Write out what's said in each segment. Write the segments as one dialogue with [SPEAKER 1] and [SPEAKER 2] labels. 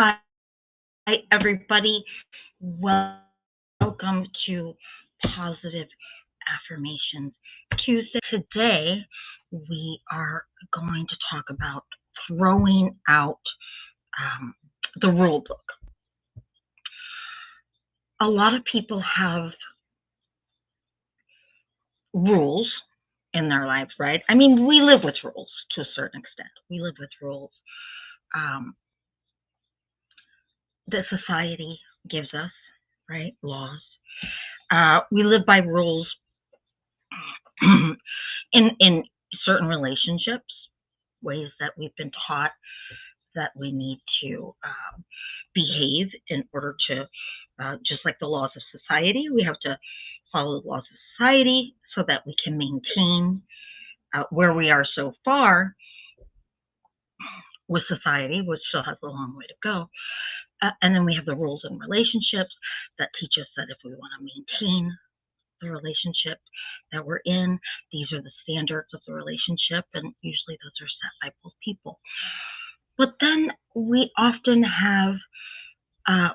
[SPEAKER 1] Hi, everybody. Welcome to Positive Affirmations Tuesday. Today, we are going to talk about throwing out the rule book. A lot of people have rules in their lives, right? I mean, we live with rules to a certain extent. We live with rules that society gives us, right? Laws. We live by rules in certain relationships, ways that we've been taught that we need to behave in order to, just like the laws of society, we have to follow the laws of society so that we can maintain where we are so far with society, which still has a long way to go. And then we have the rules in relationships that teach us that if we want to maintain the relationship that we're in, these are the standards of the relationship, and usually those are set by both people. But then we often have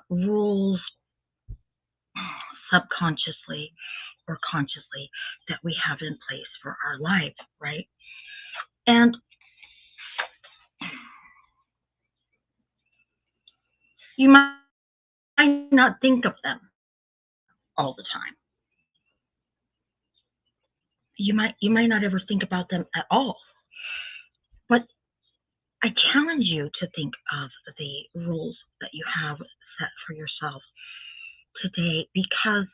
[SPEAKER 1] rules subconsciously or consciously that we have in place for our life, right? And you might not think of them all the time. You might not ever think about them at all. But I challenge you to think of the rules that you have set for yourself today, because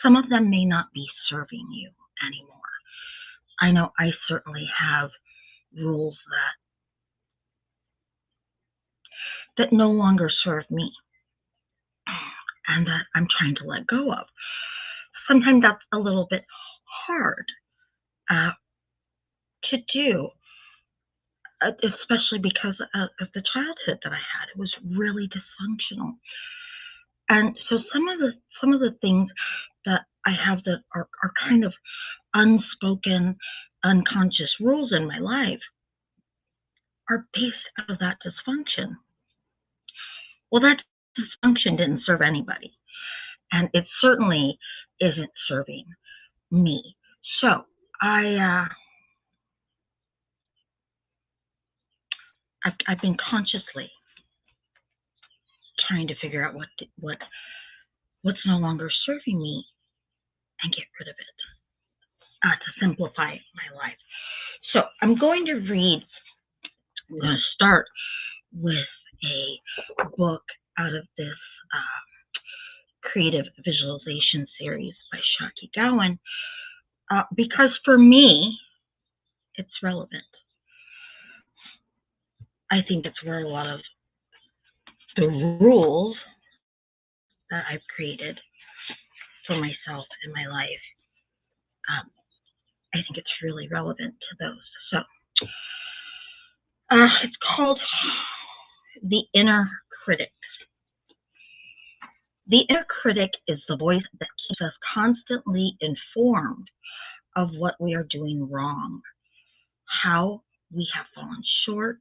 [SPEAKER 1] some of them may not be serving you anymore. I know I certainly have rules that no longer serve me and that I'm trying to let go of. Sometimes that's a little bit hard to do, especially because of the childhood that I had. It was really dysfunctional. And so some of the things that I have that are kind of unspoken, unconscious rules in my life are based out of that dysfunction. Well, that dysfunction didn't serve anybody, and it certainly isn't serving me. So I've been consciously trying to figure out what's no longer serving me and get rid of it to simplify my life. So I'm going to start with a book out of this creative visualization series by Shaki Gowan, because for me, it's relevant. I think it's where a lot of the rules that I've created for myself in my life, I think it's really relevant to those. So it's called The Inner Critic. The inner critic is the voice that keeps us constantly informed of what we are doing wrong, how we have fallen short,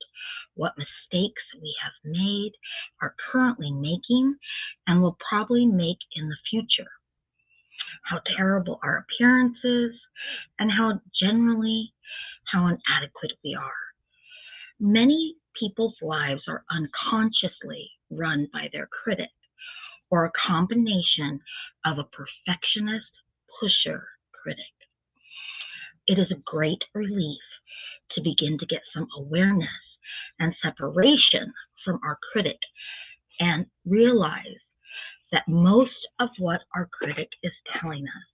[SPEAKER 1] what mistakes we have made, are currently making, and will probably make in the future, how terrible our appearance is, and how inadequate we are. Many people's lives are unconsciously run by their critic, or a combination of a perfectionist pusher critic. It is a great relief to begin to get some awareness and separation from our critic and realize that most of what our critic is telling us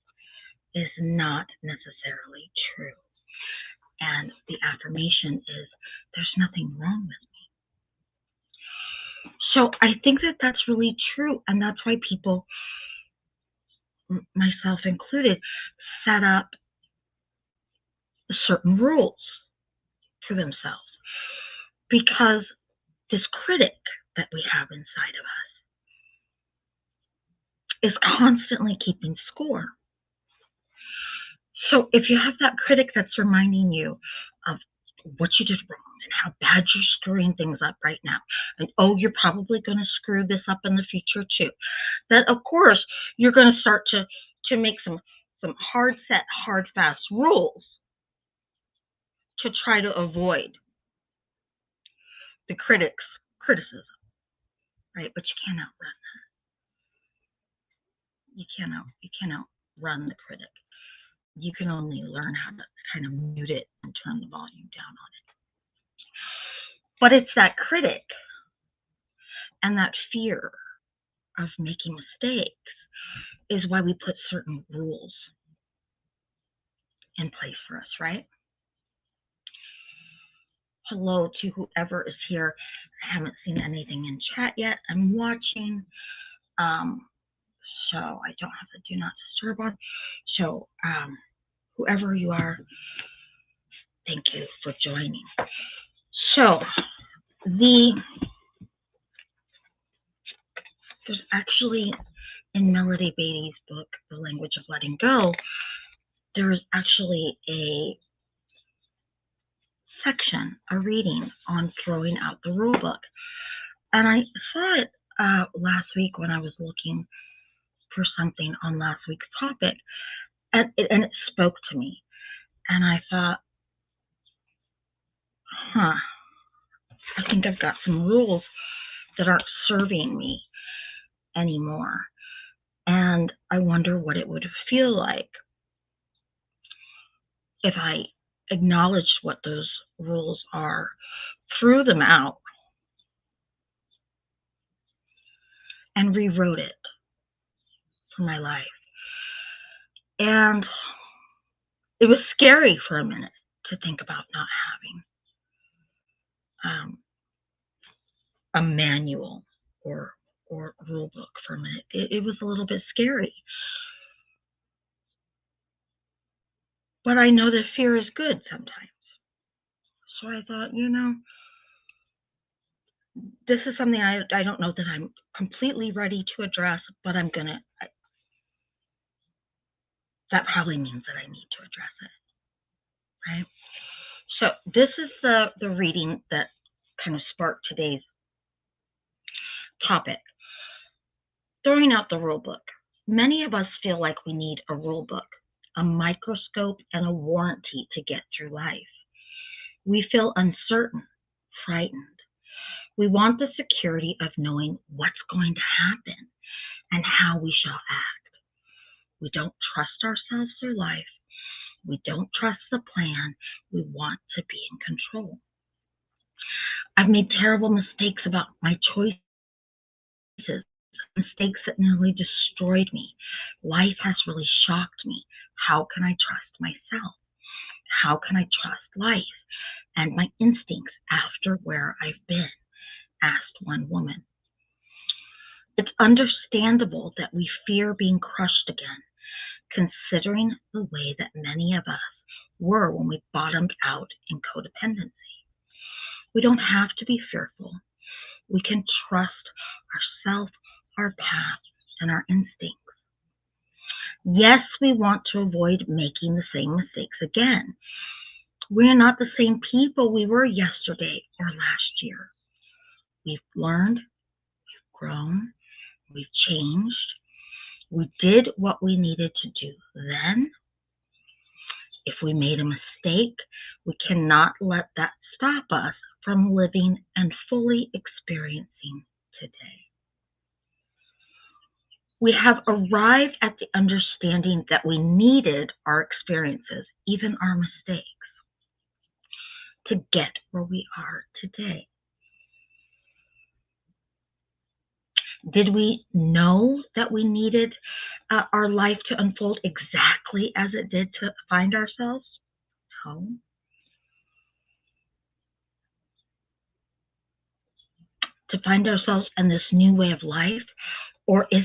[SPEAKER 1] is not necessarily true. And the affirmation is, there's nothing wrong with me. So I think that that's really true, and that's why people, myself included, set up certain rules for themselves, because this critic that we have inside of us is constantly keeping score. So if you have that critic that's reminding you of what you did wrong and how bad glad you're screwing things up right now. And oh, you're probably going to screw this up in the future too. That, of course, you're going to start to make some hard set, hard fast rules to try to avoid the critic's criticism, right? But you can't outrun that. You can't outrun the critic. You can only learn how to kind of mute it and turn the volume down on it. But it's that critic and that fear of making mistakes is why we put certain rules in place for us, right? Hello to whoever is here. I haven't seen anything in chat yet. I'm watching. So I don't have the do not disturb on. So whoever you are, thank you for joining. So there's actually in Melody Beatty's book, The Language of Letting Go, there is actually a section, a reading on throwing out the rule book. And I saw it last week when I was looking for something on last week's topic, and it spoke to me. And I thought, I think I've got some rules that aren't serving me anymore. And I wonder what it would feel like if I acknowledged what those rules are, threw them out, and rewrote it for my life. And it was scary for a minute to think about not having a manual or rule book for a minute. It was a little bit scary. But I know that fear is good sometimes. So I thought, this is something I don't know that I'm completely ready to address, but that probably means that I need to address it, right? So this is the reading that kind of sparked today's topic. Throwing out the rule book. Many of us feel like we need a rule book, a microscope, and a warranty to get through life. We feel uncertain, frightened. We want the security of knowing what's going to happen and how we shall act. We don't trust ourselves through life. We don't trust the plan. We want to be in control. I've made terrible mistakes about my choices, mistakes that nearly destroyed me. Life has really shocked me. How can I trust myself? How can I trust life and my instincts after where I've been? Asked one woman. It's understandable that we fear being crushed again, considering the way that many of us were when we bottomed out in codependency. We don't have to be fearful. We can trust ourselves, our path, and our instincts. Yes, we want to avoid making the same mistakes again. We're not the same people we were yesterday or last year. We've learned, we've grown, we've changed. We did what we needed to do then. If we made a mistake, we cannot let that stop us from living and fully experiencing today. We have arrived at the understanding that we needed our experiences, even our mistakes, to get where we are today. Did we know that we needed our life to unfold exactly as it did to find ourselves? No. To find ourselves in this new way of life, or is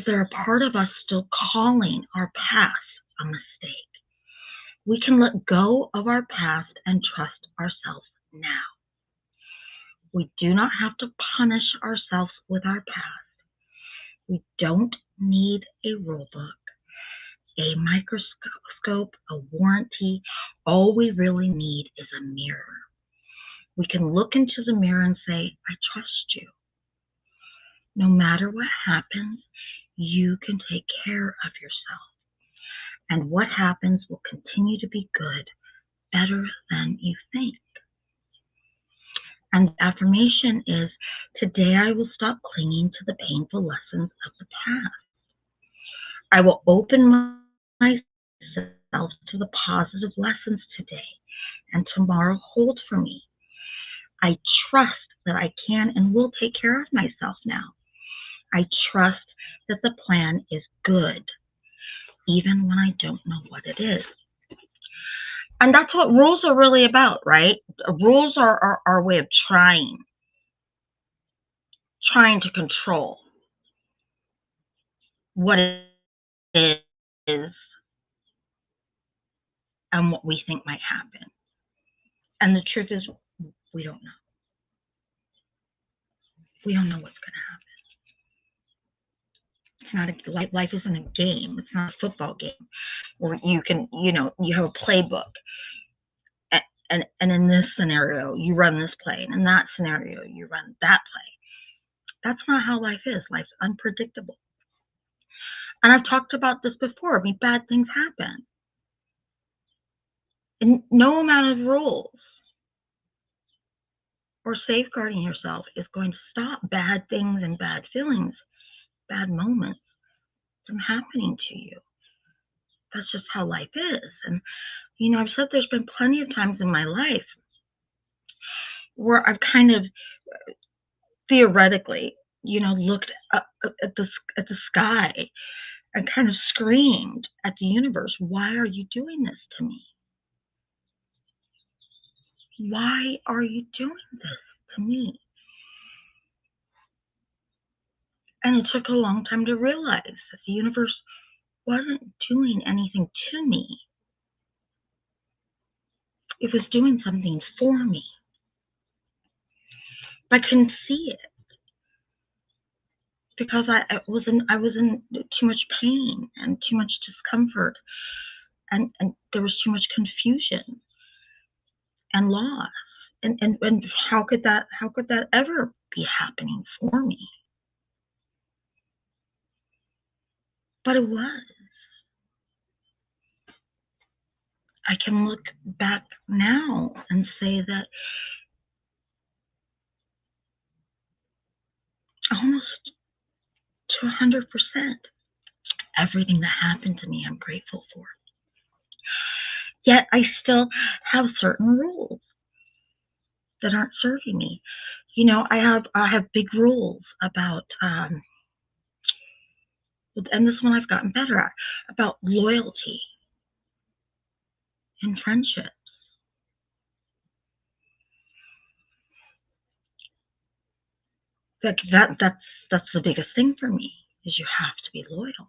[SPEAKER 1] there a part of us still calling our past a mistake? We can let go of our past and trust ourselves now. We do not have to punish ourselves with our past. We don't need a rule book, a microscope, a warranty. All we really need is a mirror. We can look into the mirror and say, I trust you. No matter what happens, you can take care of yourself. And what happens will continue to be good, better than you think. And the affirmation is, today I will stop clinging to the painful lessons of the past. I will open myself to the positive lessons today and tomorrow hold for me. I trust that I can and will take care of myself now. I trust that the plan is good, even when I don't know what it is. And that's what rules are really about, right? Rules are our way of trying to control what it is and what we think might happen. And the truth is, we don't know. We don't know what's going to happen. It's not life isn't a game. It's not a football game where you can, you have a playbook. And in this scenario, you run this play. And in that scenario, you run that play. That's not how life is. Life's unpredictable. And I've talked about this before. I mean, bad things happen. And no amount of rules or safeguarding yourself is going to stop bad things and bad feelings, bad moments from happening to you. That's just how life is. And, I've said there's been plenty of times in my life where I've kind of theoretically, looked up at the sky and kind of screamed at the universe, why are you doing this to me? Why are you doing this to me? And it took a long time to realize that the universe wasn't doing anything to me. It was doing something for me. I couldn't see it because I was in too much pain and too much discomfort, and there was too much confusion and loss. And how could that ever be happening for me? But it was. I can look back now and say that almost to 100%, everything that happened to me, I'm grateful for. Yet I still have certain rules that aren't serving me. I have big rules about, and this one I've gotten better at, about loyalty in friendship. That's the biggest thing for me, is you have to be loyal,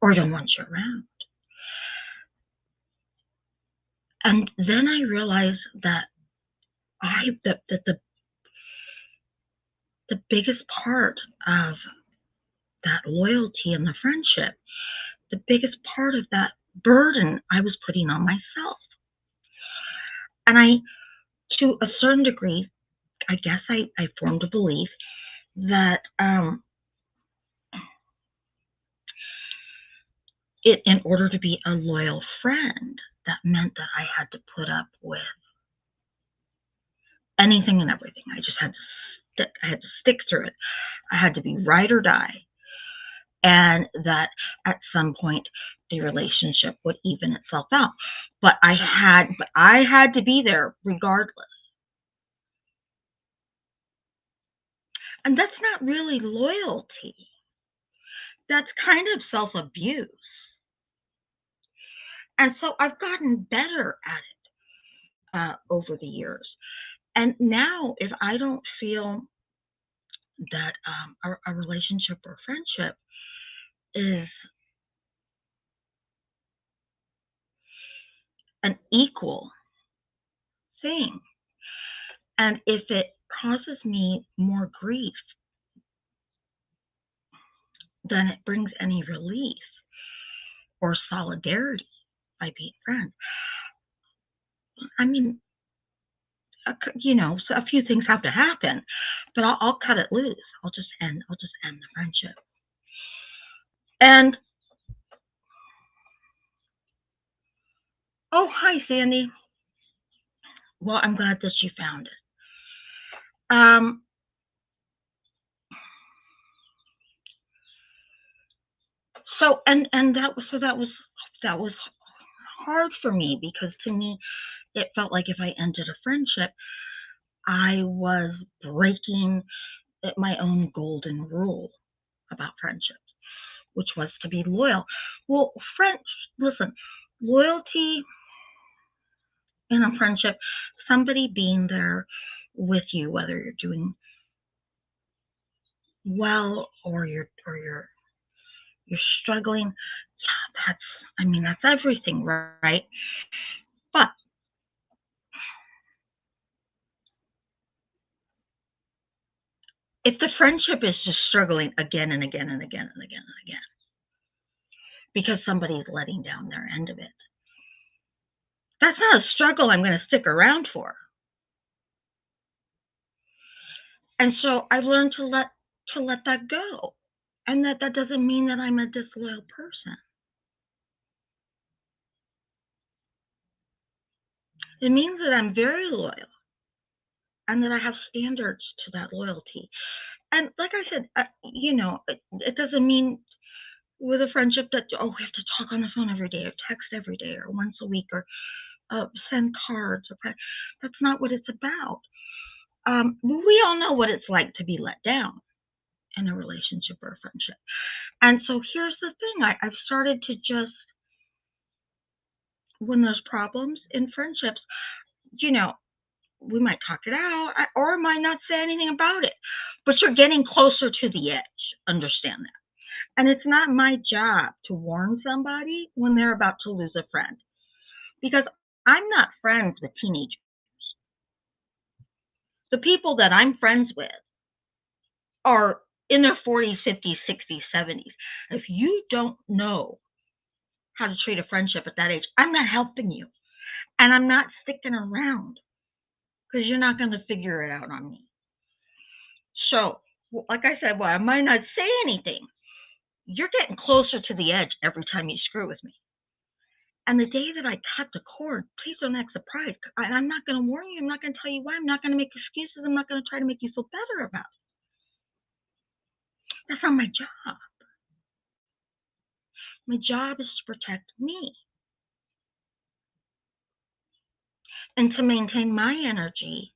[SPEAKER 1] or I don't want you around. And then I realized that the biggest part of that loyalty and the friendship, the biggest part of that burden I was putting on myself. And to a certain degree, I guess I formed a belief that in order to be a loyal friend, that meant that I had to put up with anything and everything. I just had to stick through it. I had to be ride or die. And that at some point the relationship would even itself out. But I had to be there regardless. And that's not really loyalty. That's kind of self-abuse. And so I've gotten better at it over the years. And now if I don't feel that a relationship or friendship is an equal thing, and if it causes me more grief than it brings any relief or solidarity by being friends, I mean, so a few things have to happen, but I'll cut it loose. I'll just end the friendship. And oh, hi, Sandy. Well, I'm glad that you found it. Um, and that was hard for me because to me it felt like if I ended a friendship, I was breaking my own golden rule about friendships, which was to be loyal. Well, listen, loyalty in a friendship, somebody being there with you, whether you're doing well or you're struggling, that's that's everything, right? But if the friendship is just struggling again and again and again and again and again because somebody's letting down their end of it, that's not a struggle I'm going to stick around for. And so I've learned to let that go. And that doesn't mean that I'm a disloyal person. It means that I'm very loyal and that I have standards to that loyalty. And like I said, it doesn't mean with a friendship that we have to talk on the phone every day or text every day or once a week or send cards. That's not what it's about. We all know what it's like to be let down in a relationship or a friendship. And so here's the thing: I've started to just, when there's problems in friendships, you know, we might talk it out or might not say anything about it, but you're getting closer to the edge. Understand that. And it's not my job to warn somebody when they're about to lose a friend because I'm not friends with teenagers. The people that I'm friends with are in their 40s, 50s, 60s, 70s. If you don't know how to treat a friendship at that age, I'm not helping you. And I'm not sticking around because you're not going to figure it out on me. So, like I said, well, I might not say anything. You're getting closer to the edge every time you screw with me. And the day that I cut the cord, please don't act surprised. I'm not going to warn you. I'm not going to tell you why. I'm not going to make excuses. I'm not going to try to make you feel better about it. That's not my job. My job is to protect me and to maintain my energy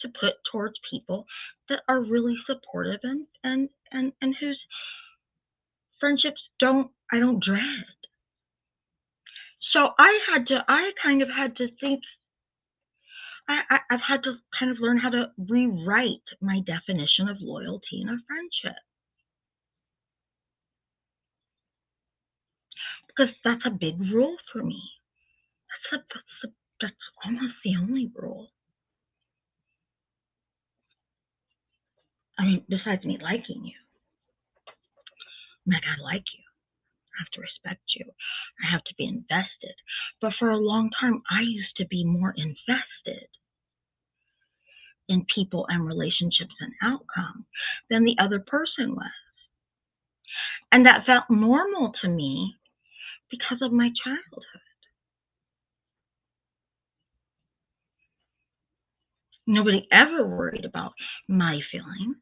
[SPEAKER 1] to put towards people that are really supportive and whose friendships I don't dread. So I kind of had to think. I've had to kind of learn how to rewrite my definition of loyalty in a friendship because that's a big rule for me. That's almost the only rule. I mean, besides me liking you, I gotta like you. I have to respect you. I have to be invested. But for a long time, I used to be more invested in people and relationships and outcome than the other person was. And that felt normal to me because of my childhood. Nobody ever worried about my feelings.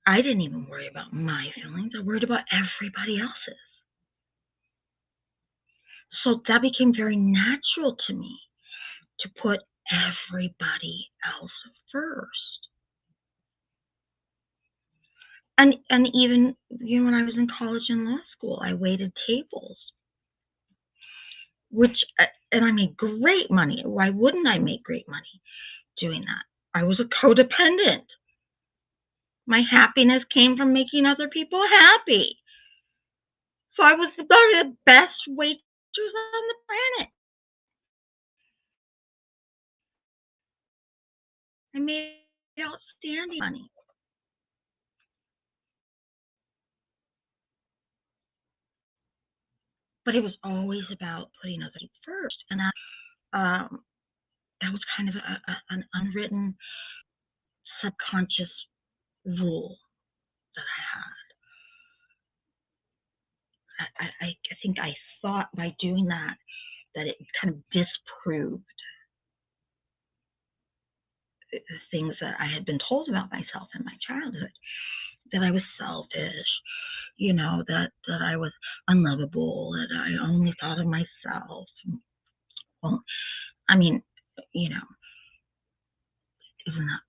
[SPEAKER 1] I didn't even worry about my feelings. I worried about everybody else's. So that became very natural to me to put everybody else first. And even when I was in college and law school, I waited tables, which and I made great money. Why wouldn't I make great money doing that? I was a codependent. My happiness came from making other people happy. So I was the best waitress on the planet. I made outstanding money. But it was always about putting other people first. And that was kind of an unwritten subconscious rule that I had. I think I thought by doing that it kind of disproved the things that I had been told about myself in my childhood, that I was selfish, that I was unlovable, that I only thought of myself. Well, I mean, you know, isn't that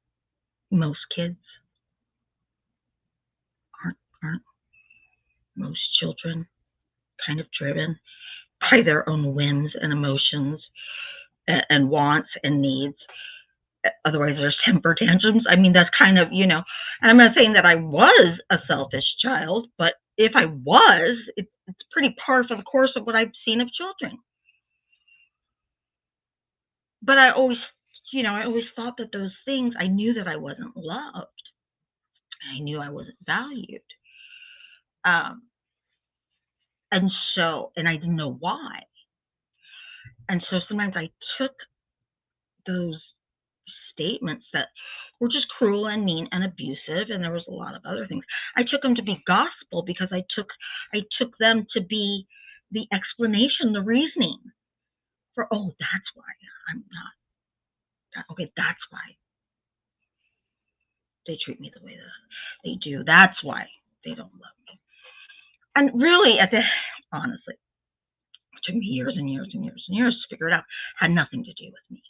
[SPEAKER 1] most kids? Aren't most children kind of driven by their own whims and emotions and wants and needs? Otherwise, there's temper tantrums. I mean, that's kind of, and I'm not saying that I was a selfish child, but if I was, it's pretty par for the course of what I've seen of children. But I always thought that those things, I knew that I wasn't loved. I knew I wasn't valued. Um, and I didn't know why. And so sometimes I took those statements that were just cruel and mean and abusive, and there was a lot of other things. I took them to be gospel because I took them to be the explanation, the reasoning for, oh, that's why I'm not. Okay, that's why they treat me the way that they do. That's why they don't love me. And really, honestly, it took me years and years and years and years to figure it out. It had nothing to do with me.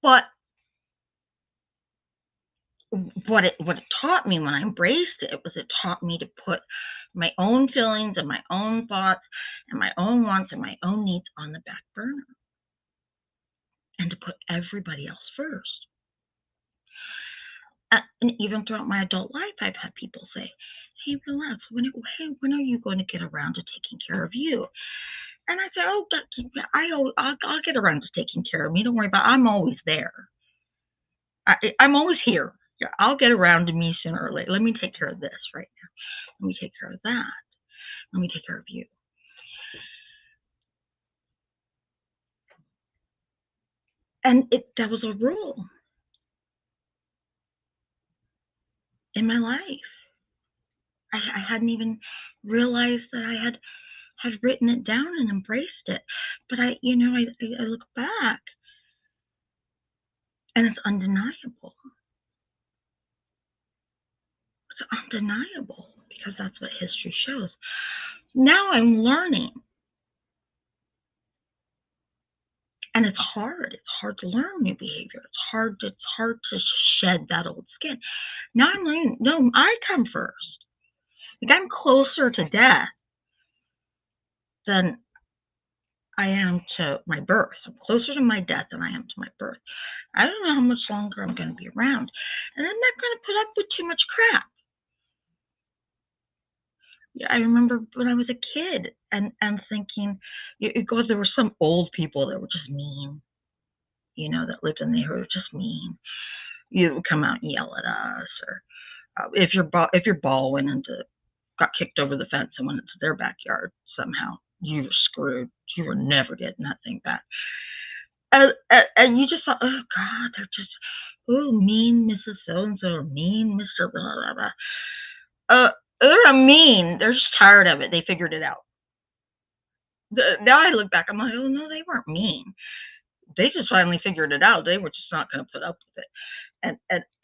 [SPEAKER 1] But what it taught me when I embraced it was, it taught me to put my own feelings and my own thoughts and my own wants and my own needs on the back burner, and to put everybody else first. And even throughout my adult life, I've had people say, "Hey, relax. When are you going to get around to taking care of you?" And I say, "Oh, I'll get around to taking care of me. Don't worry about it. I'm always there. I'm always here. Yeah, I'll get around to me sooner or later. Let me take care of this right now. Let me take care of that. Let me take care of you." And that was a rule in my life. I hadn't even realized that I had written it down and embraced it. But I look back, and it's undeniable. It's undeniable because that's what history shows. Now I'm learning, and it's hard. It's hard to learn new behavior. It's hard to shed that old skin. Now I'm learning. No, I come first. Like, I'm closer to death than I am to my birth. I'm closer to my death than I am to my birth. I don't know how much longer I'm going to be around, and I'm not going to put up with too much crap. I remember when I was a kid and thinking, because there were some old people that were just mean, that lived in the neighborhood, just mean. You would come out and yell at us, or if your ball got kicked over the fence and went into their backyard somehow, you were screwed. You were never getting that thing back. And you just thought, oh God, they're just, oh, mean Mrs. So and so, or mean Mr. Blah blah blah. They're not mean. They're just tired of it. They figured it out. Now I look back, I'm like, oh no, they weren't mean. They just finally figured it out. They were just not going to put up with it.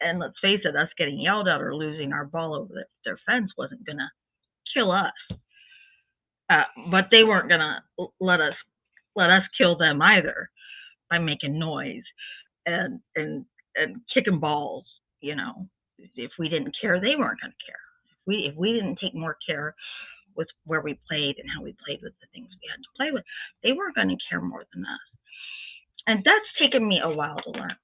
[SPEAKER 1] And let's face it, us getting yelled at or losing our ball over their fence wasn't going to kill us. But they weren't going to let us kill them either by making noise and kicking balls. If we didn't care, they weren't going to care. If we didn't take more care with where we played and how we played with the things we had to play with, they weren't going to care more than us. And that's taken me a while to learn,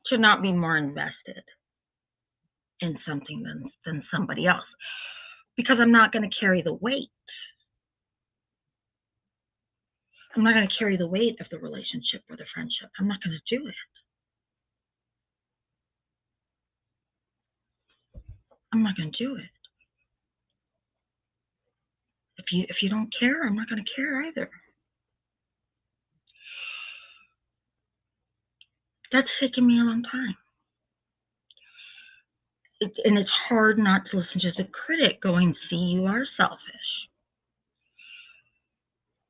[SPEAKER 1] to not be more invested in something than somebody else, because I'm not going to carry the weight. I'm not going to carry the weight of the relationship or the friendship. I'm not going to do it. I'm not going to do it. If you don't care, I'm not going to care either. That's taken me a long time. And it's hard not to listen to the critic going, see, you are selfish.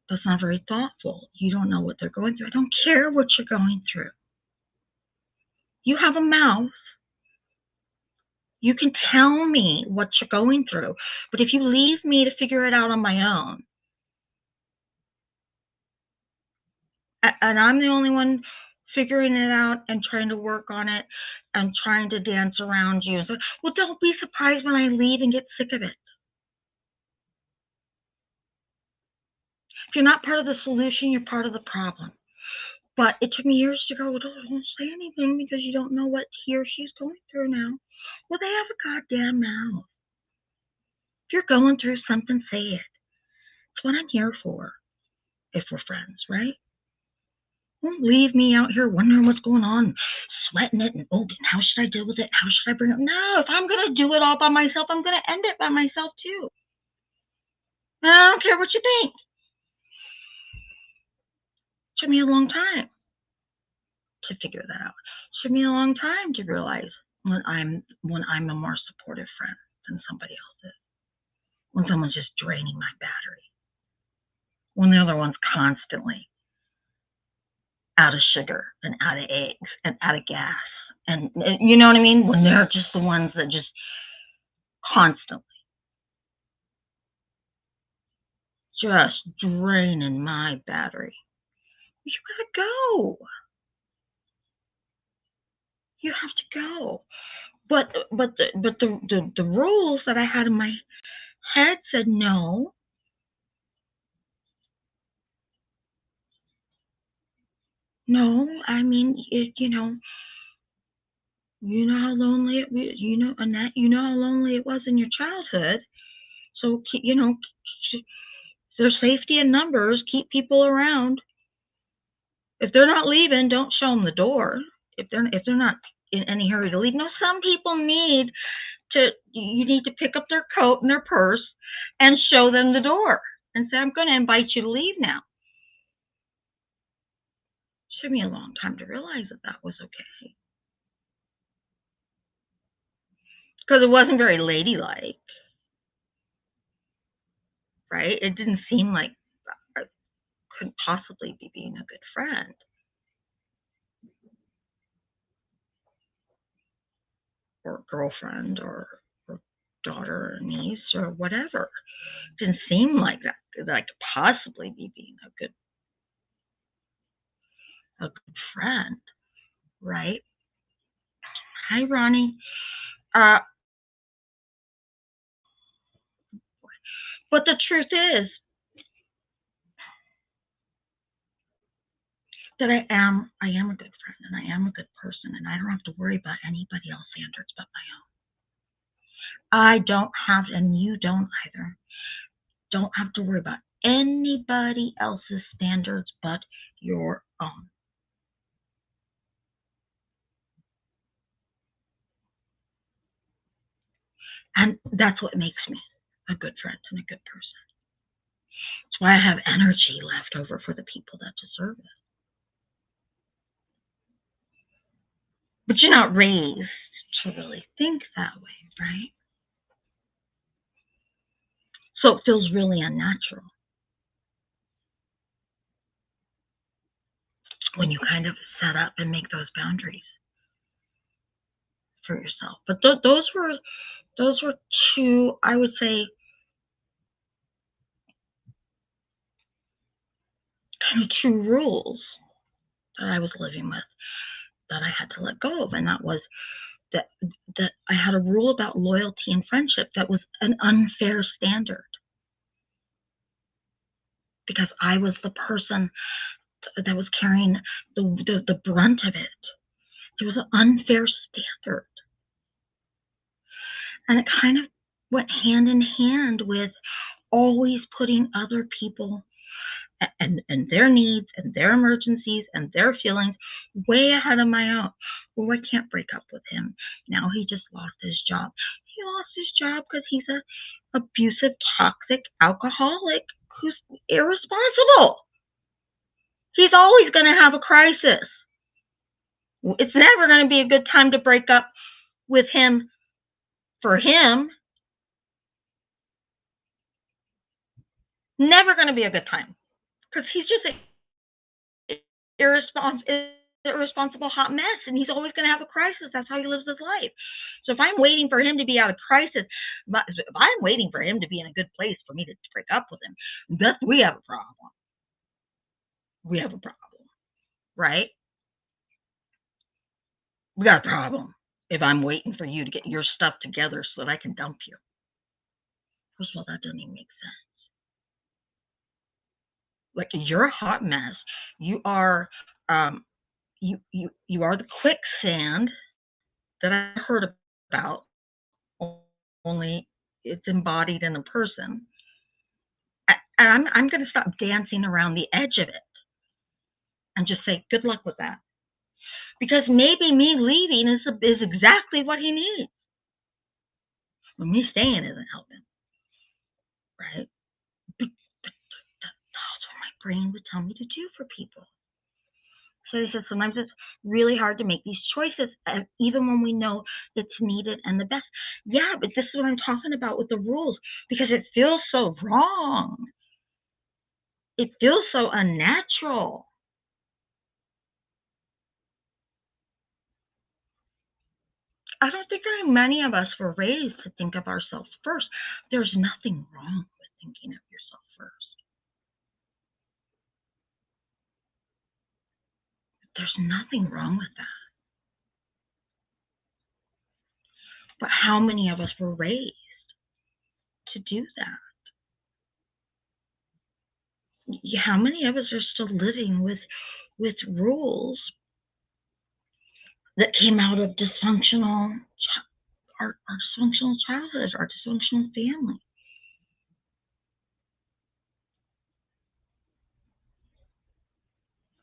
[SPEAKER 1] That's not very thoughtful. You don't know what they're going through. I don't care what you're going through. You have a mouth. You can tell me what you're going through. But if you leave me to figure it out on my own, and I'm the only one figuring it out and trying to work on it and trying to dance around you. So, well, don't be surprised when I leave and get sick of it. If you're not part of the solution, you're part of the problem. But it took me years to go, well, don't say anything because you don't know what he or she's going through now. Well, they have a goddamn mouth. If you're going through something, say it. It's what I'm here for, if we're friends, right? Don't leave me out here wondering what's going on, sweating it, and how should I deal with it? How should I bring it? No, if I'm going to do it all by myself, I'm going to end it by myself too. And I don't care what you think. It took me a long time to figure that out. It took me a long time to realize when I'm a more supportive friend than somebody else is. When someone's just draining my battery. When the other one's constantly out of sugar and out of eggs and out of gas. And you know what I mean? When they're just the ones that just constantly just draining my battery. You gotta go. You have to go. But the rules that I had in my head said no. No, I mean, you know how lonely Annette, you know how lonely it was in your childhood. So, there's safety in numbers. Keep people around. If they're not leaving, don't show them the door. If they're not in any hurry to leave. No, some people you need to pick up their coat and their purse and show them the door and say, I'm going to invite you to leave now. It took me a long time to realize that was okay. Because it wasn't very ladylike, right? It didn't seem like I couldn't possibly be being a good friend. Or girlfriend or daughter or niece or whatever. It didn't seem like that I could possibly be being a good friend, right? Hi, Ronnie. But the truth is that I am a good friend and I am a good person and I don't have to worry about anybody else's standards but my own. I don't have, and you don't either, don't have to worry about anybody else's standards but your own. And that's what makes me a good friend and a good person. That's why I have energy left over for the people that deserve it. But you're not raised to really think that way, right? So it feels really unnatural when you kind of set up and make those boundaries for yourself. But those were two, I would say, kind of two rules that I was living with that I had to let go of, and that was that I had a rule about loyalty and friendship that was an unfair standard because I was the person that was carrying the brunt of it. It was an unfair standard. And it kind of went hand in hand with always putting other people and their needs and their emergencies and their feelings way ahead of my own. Well, I can't break up with him. Now he just lost his job. He lost his job because he's an abusive, toxic alcoholic who's irresponsible. He's always going to have a crisis. It's never going to be a good time to break up with him for him. Never going to be a good time because he's just an irresponsible hot mess, and he's always going to have a crisis. That's how he lives his life. So if I'm waiting for him to be out of crisis, if I'm waiting for him to be in a good place for me to break up with him, we have a problem. We have a problem, right? We got a problem if I'm waiting for you to get your stuff together so that I can dump you. First of all, that doesn't even make sense. Like, you're a hot mess. You are you are the quicksand that I heard about, only it's embodied in a person. I'm going to stop dancing around the edge of it and just say good luck with that, because maybe me leaving is exactly what he needs. But me staying isn't helping, right? But that's what my brain would tell me to do for people. So he said sometimes it's really hard to make these choices, even when we know it's needed and the best. Yeah, but this is what I'm talking about with the rules, because it feels so wrong. It feels so unnatural. I don't think very many of us were raised to think of ourselves first. There's nothing wrong with thinking of yourself first. There's nothing wrong with that. But how many of us were raised to do that? How many of us are still living with rules that came out of our dysfunctional childhood, our dysfunctional family?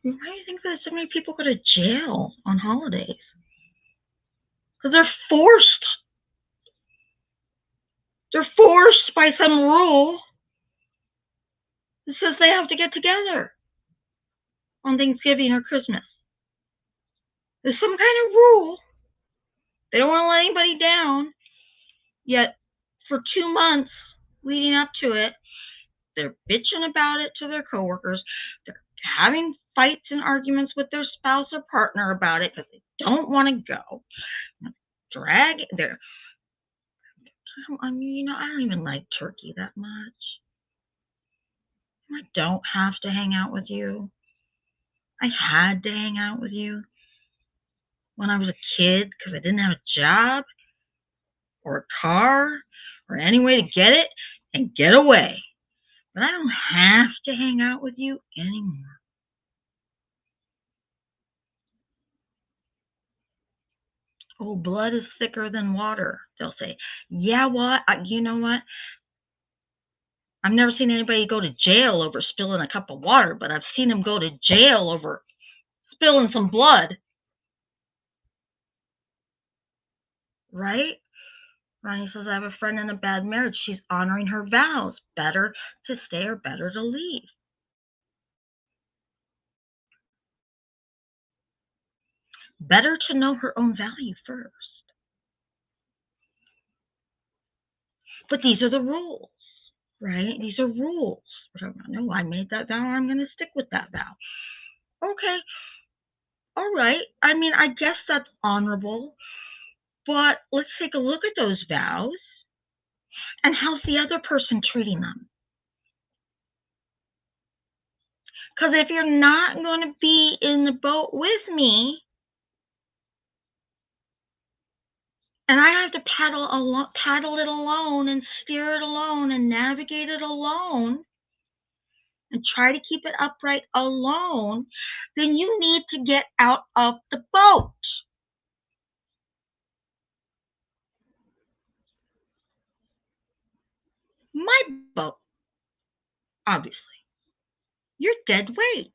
[SPEAKER 1] Why do you think that so many people go to jail on holidays? Because they're forced. They're forced by some rule that says they have to get together on Thanksgiving or Christmas. There's some kind of rule. They don't want to let anybody down. Yet, for 2 months leading up to it, they're bitching about it to their coworkers. They're having fights and arguments with their spouse or partner about it because they don't want to go. I mean, I don't even like turkey that much. I don't have to hang out with you. I had to hang out with you when I was a kid because I didn't have a job or a car or any way to get it and get away. But I don't have to hang out with you anymore. Oh, blood is thicker than water, they'll say. Yeah, what? You know what? I've never seen anybody go to jail over spilling a cup of water, but I've seen them go to jail over spilling some blood. Right? Ronnie says, I have a friend in a bad marriage. She's honoring her vows. Better to stay or better to leave. Better to know her own value first. But these are the rules, right? These are rules. No, I made that vow. I'm going to stick with that vow. Okay. All right. I mean, I guess that's honorable. But let's take a look at those vows and how's the other person treating them. Because if you're not going to be in the boat with me, and I have to paddle it alone and steer it alone and navigate it alone and try to keep it upright alone, then you need to get out of the boat. My boat, obviously. You're dead weight.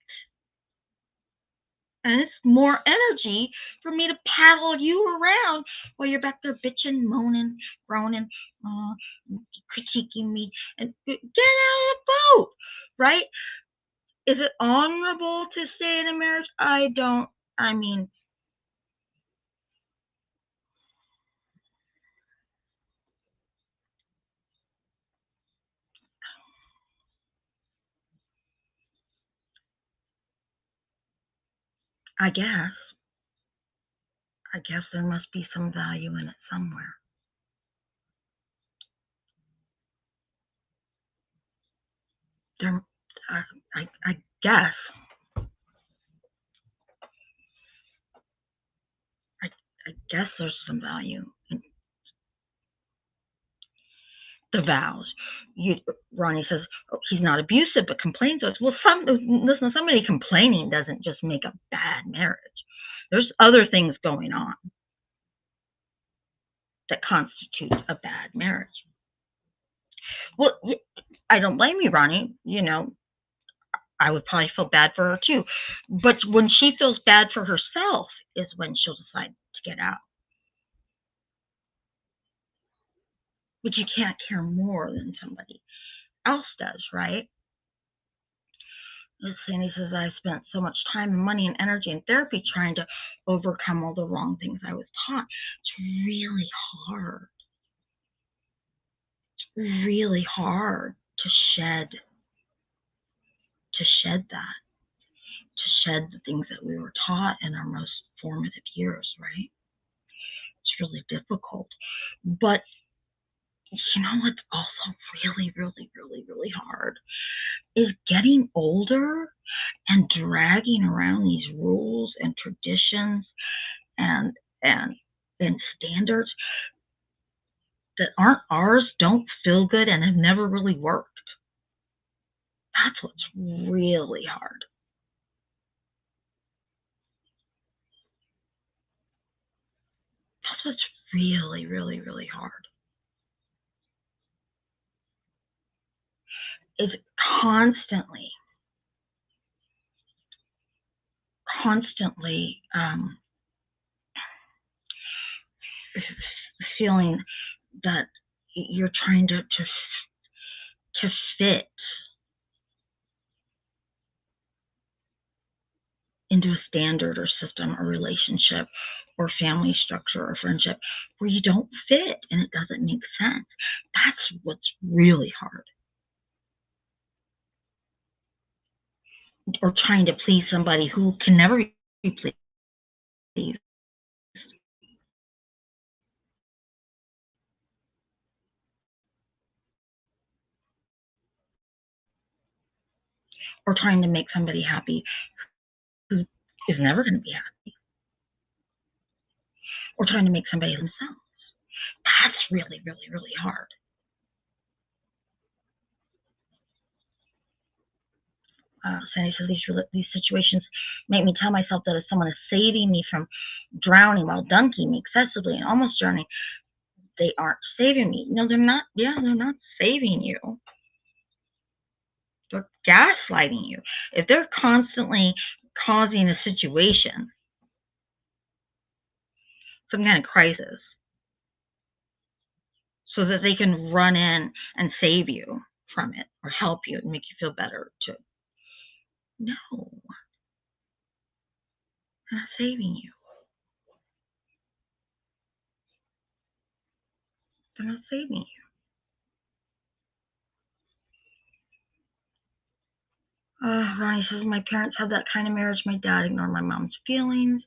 [SPEAKER 1] And it's more energy for me to paddle you around while you're back there bitching, moaning, groaning, critiquing me. And get out of the boat, right? Is it honorable to stay in a marriage? I mean, I guess. I guess there must be some value in it somewhere. There, I guess. I, I guess there's some value in the vows. Ronnie says, oh, he's not abusive, but complains to us. Well, listen, somebody complaining doesn't just make a bad marriage. There's other things going on that constitute a bad marriage. Well, I don't blame you, Ronnie. I would probably feel bad for her too. But when she feels bad for herself is when she'll decide to get out. But you can't care more than somebody else does, right? Sandy says, I spent so much time and money and energy in therapy trying to overcome all the wrong things I was taught. It's really hard. It's really hard to shed that, to shed the things that we were taught in our most formative years, right? It's really difficult. But you know what's also really, really, really, really hard is getting older and dragging around these rules and traditions and and standards that aren't ours, don't feel good, and have never really worked. That's what's really hard. That's what's really, really, really hard. Is constantly feeling that you're trying to fit into a standard or system or relationship or family structure or friendship where you don't fit and it doesn't make sense. That's what's really hard. Or trying to please somebody who can never be pleased. Or trying to make somebody happy who is never going to be happy. Or trying to make somebody themselves. That's really, really, really hard. Sandy says these situations make me tell myself that if someone is saving me from drowning while dunking me excessively and almost drowning, they aren't saving me. No, they're not. Yeah, they're not saving you. They're gaslighting you. If they're constantly causing a situation, some kind of crisis, so that they can run in and save you from it or help you and make you feel better too. No, they're not saving you. They're not saving you. Ronnie says, my parents had that kind of marriage. My dad ignored my mom's feelings.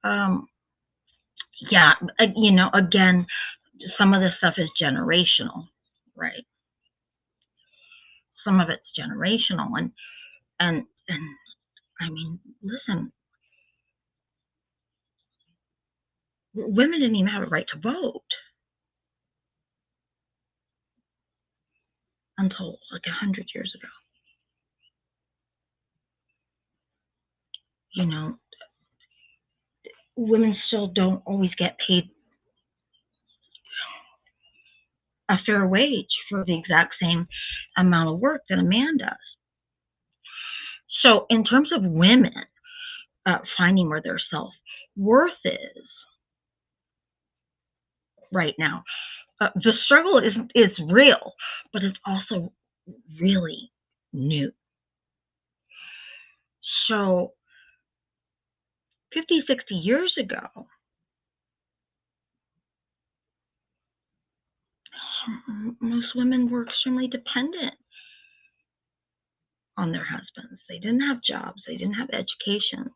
[SPEAKER 1] Yeah, again, some of this stuff is generational, right? Some of it's generational, and I mean, listen, women didn't even have a right to vote until like 100 years ago. Women still don't always get paid a fair wage for the exact same amount of work that a man does. So in terms of women finding where their self-worth is right now, the struggle is real, but it's also really new. So 50, 60 years ago, most women were extremely dependent on their husbands. They didn't have jobs. They didn't have education.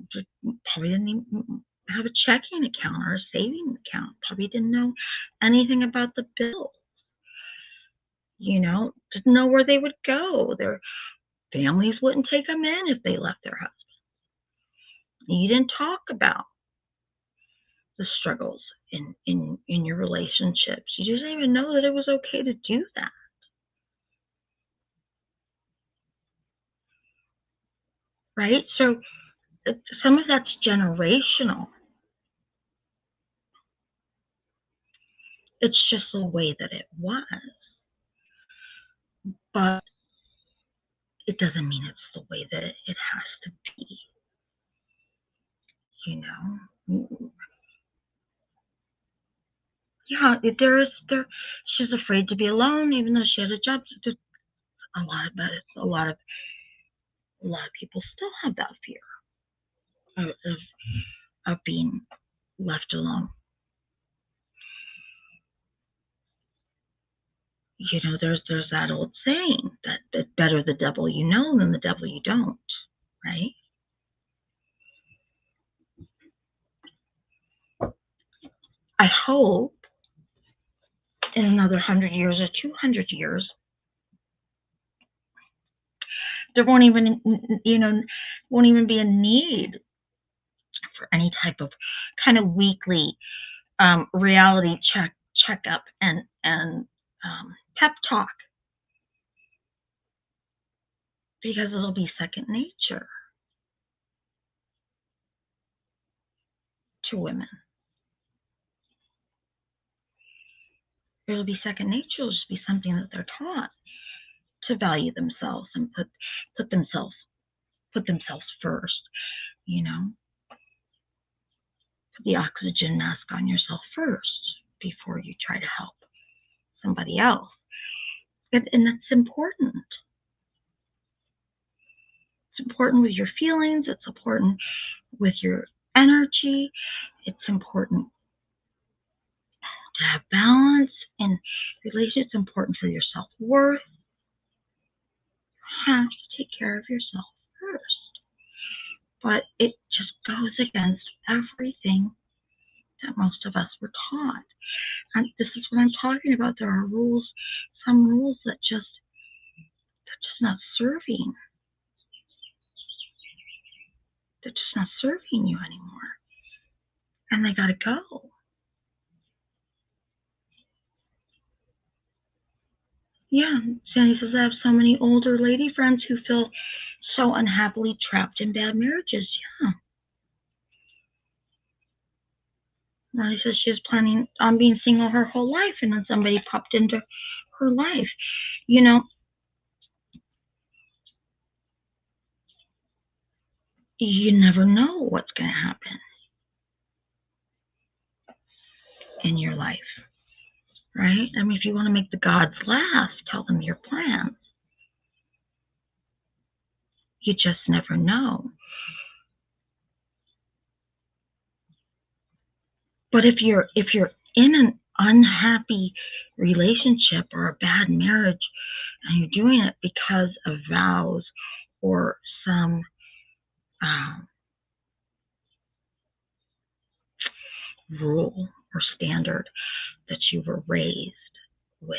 [SPEAKER 1] Probably didn't even have a checking account or a saving account. Probably didn't know anything about the bill. Didn't know where they would go. Their families wouldn't take them in if they left their husband. You didn't talk about the struggles in your relationships. You didn't even know that it was okay to do that. Right? So some of that's generational. It's just the way that it was. But it doesn't mean it's the way that it has to be. You know? Yeah, she's afraid to be alone, even though she had a job. There's a lot of people still have that fear of being left alone. There's that old saying that it's better the devil you know than the devil you don't, right? I hope in another 100 years or 200 years, there won't even be a need for any type of kind of weekly reality checkup and pep talk, because it'll be second nature to women. It'll be second nature. It'll just be something that they're taught to value themselves and put themselves first. Put the oxygen mask on yourself first before you try to help somebody else. And that's important. It's important with your feelings. It's important with your energy. It's important to have balance in relationships. It's important for your self-worth. You have to take care of yourself first. But it just goes against everything that most of us were taught. And this is what I'm talking about. There are rules, some rules that they're just not serving. They're just not serving you anymore. And they gotta go. Yeah, Sandy says, I have so many older lady friends who feel so unhappily trapped in bad marriages. Yeah. Ronnie says she was planning on being single her whole life, and then somebody popped into her life. You never know what's going to happen in your life, right? I mean, if you want to make the gods laugh, tell them your plans. You just never know. But if you're in an unhappy relationship or a bad marriage, and you're doing it because of vows or some rule or standard that you were raised with,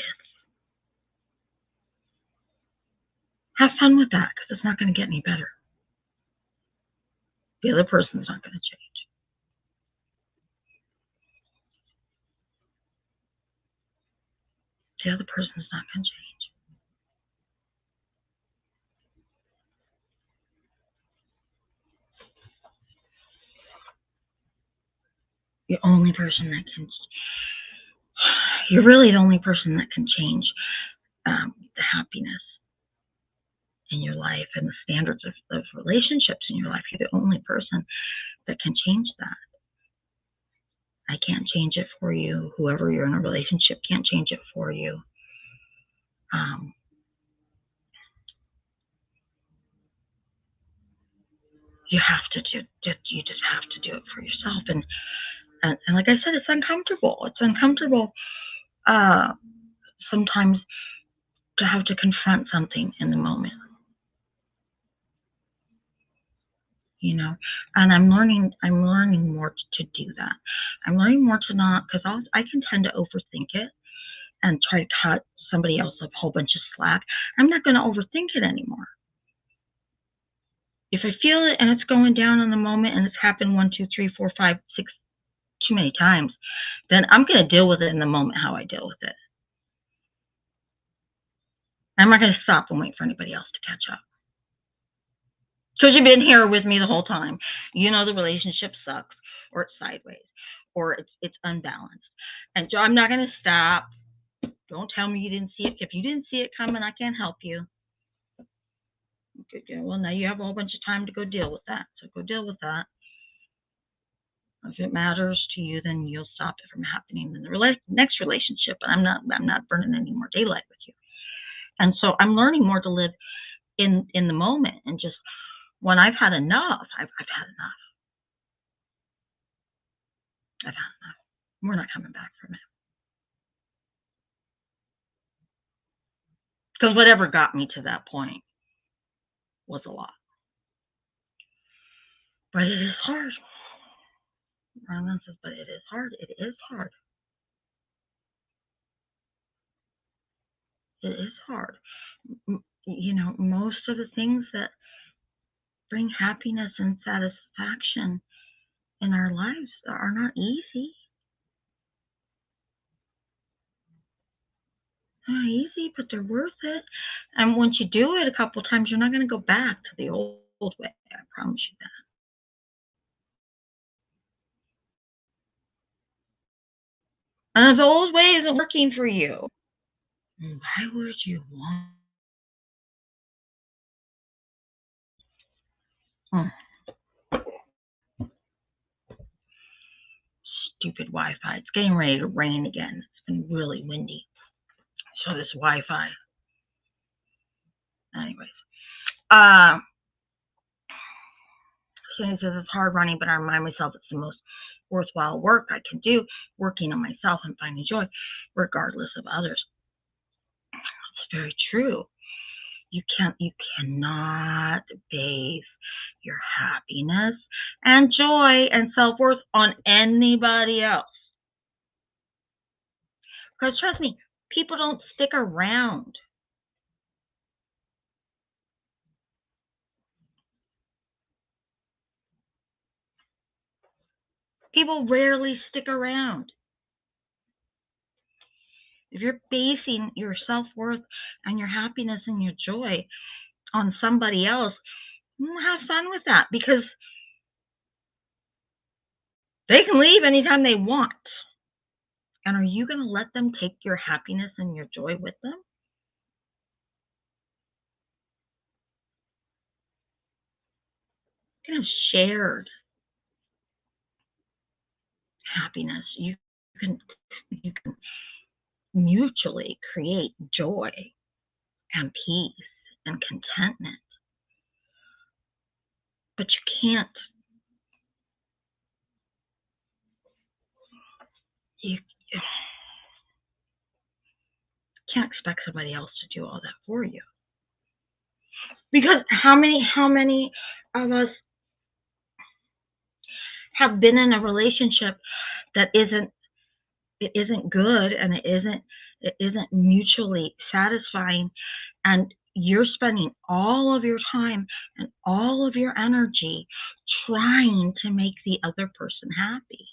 [SPEAKER 1] have fun with that, because it's not going to get any better. The other person's not going to change. The other person's not going to change. You're really the only person that can change the happiness in your life and the standards of relationships in your life. You're the only person that can change that. I can't change it for you. Whoever you're in a relationship can't change it for you. You just have to do it for yourself. And like I said, it's uncomfortable. It's uncomfortable sometimes to have to confront something in the moment. And I'm learning more to do that. I'm learning more to not, because I can tend to overthink it and try to cut somebody else a whole bunch of slack. I'm not going to overthink it anymore. If I feel it and it's going down in the moment and it's happened 1, 2, 3, 4, 5, 6 too many times, then I'm going to deal with it in the moment how I deal with it. I'm not going to stop and wait for anybody else to catch up. Because you've been here with me the whole time. You know the relationship sucks, or it's sideways, or it's unbalanced. And so I'm not going to stop. Don't tell me you didn't see it. If you didn't see it coming, I can't help you. Okay, well, now you have a whole bunch of time to go deal with that. So go deal with that. If it matters to you, then you'll stop it from happening in the next relationship. But I'm not burning any more daylight with you. And so I'm learning more to live in the moment, and just when I've had enough, I've had enough. I've had enough. We're not coming back from it. Because whatever got me to that point was a lot. But it is hard. Marlon says, but it is hard. It is hard. It is hard. Most of the things that bring happiness and satisfaction in our lives are not easy. They're not easy, but they're worth it. And once you do it a couple of times, you're not going to go back to the old way. I promise you that. And if the old way isn't working for you, why would you want? Stupid Wi-Fi. It's getting ready to rain again. It's been really windy. So this Wi-Fi. Anyways. Shane says it's hard running, but I remind myself it's the most worthwhile work I can do, working on myself and finding joy, regardless of others. It's very true. You cannot base your happiness and joy and self-worth on anybody else. Because trust me, people don't stick around. People rarely stick around. If you're basing your self-worth and your happiness and your joy on somebody else, have fun with that, because they can leave anytime they want. And are you going to let them take your happiness and your joy with them? You can have shared happiness. You can mutually create joy and peace and contentment. But you can't expect somebody else to do all that for you. Because how many of us have been in a relationship that isn't good, and it isn't mutually satisfying, and you're spending all of your time and all of your energy trying to make the other person happy.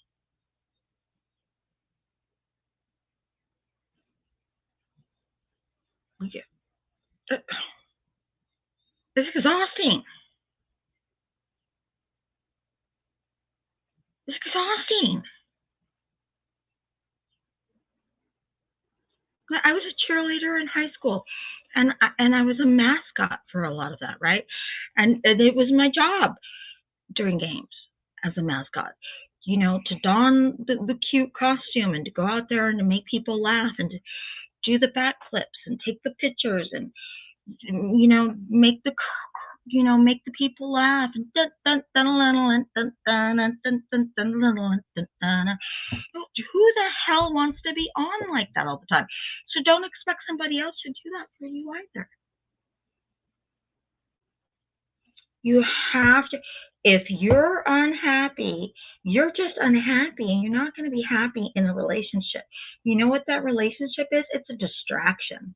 [SPEAKER 1] It's exhausting. It's exhausting. I was a cheerleader in high school, and I was a mascot for a lot of that, right? And it was my job during games as a mascot, to don the cute costume and to go out there and to make people laugh and to do the backflips and take the pictures and make the people laugh. And who the hell wants to be on like that all the time? So don't expect somebody else to do that for you either. You have to. If you're unhappy, you're just unhappy and you're not going to be happy in a relationship. You know what that relationship is? It's a distraction.